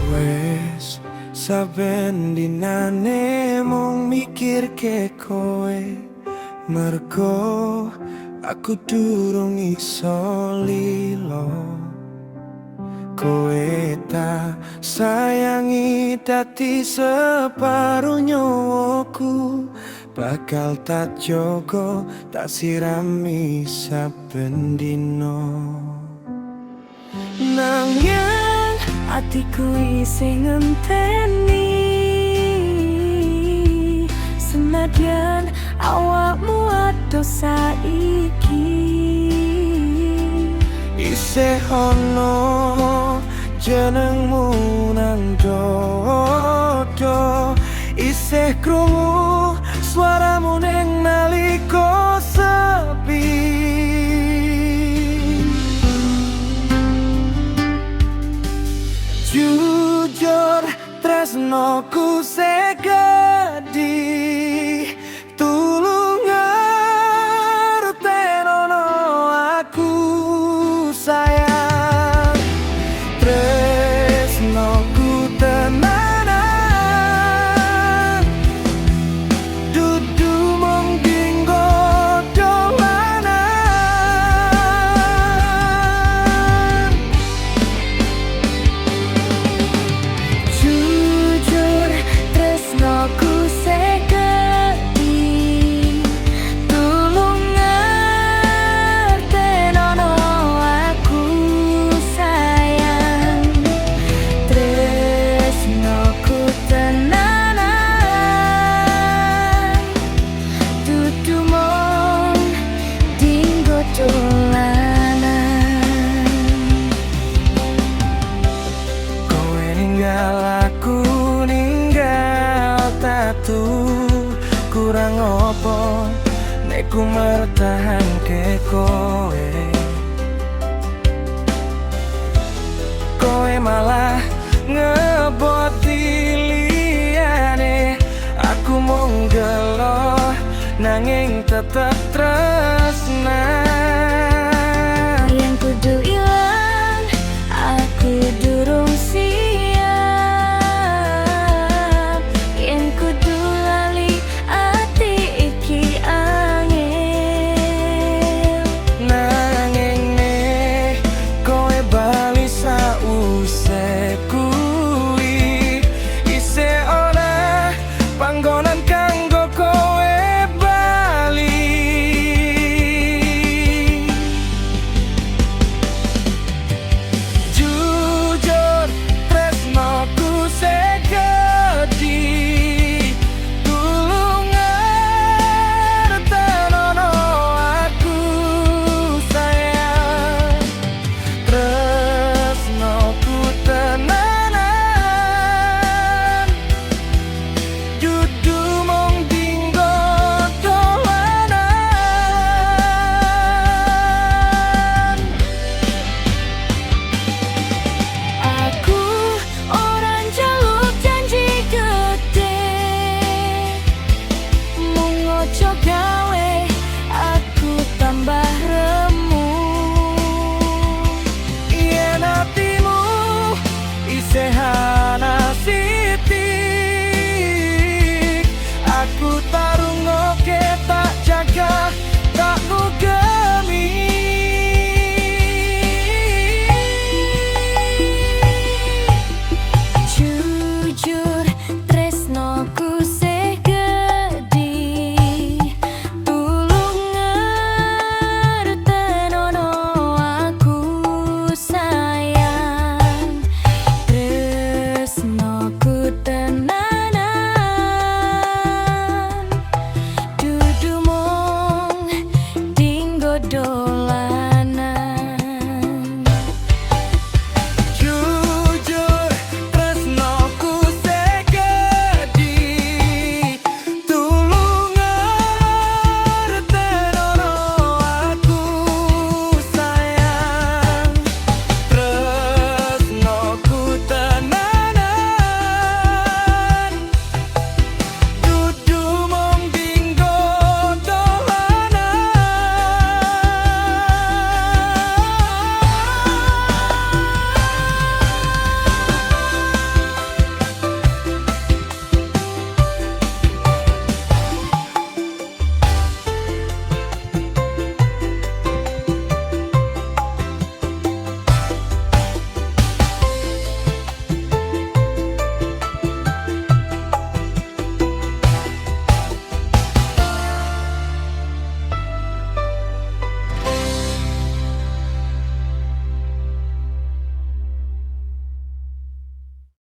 Wes saben dinane mung mikir ke kowe, mergo aku durung iso lilo. Kowe tak sayangi dadi separuh nyawaku, bakal tak jogo tak sirami saben dino. Nanging atiku isih ngenteni, senadyan awakmu ado saiki. Isih ono jenengmu nang dodo, isih krungu suaramu ning nalika sepi. Jujur tresnoku segedi, tulung ngertenono aku sayang. Tresnoku tenanan, dudu mung dinggo dolanan. Jujur tresnoku segedi, tulung ngertenono aku sayang. Tresnoku tenanan, dudu mung dinggo dolanan. Kowe ninggal aku, ninggal tatu, kurang opo nek ku mertahanke kowe. Kowe malah ngeboti liyane, aku mung gelo nanging tetep tresnan.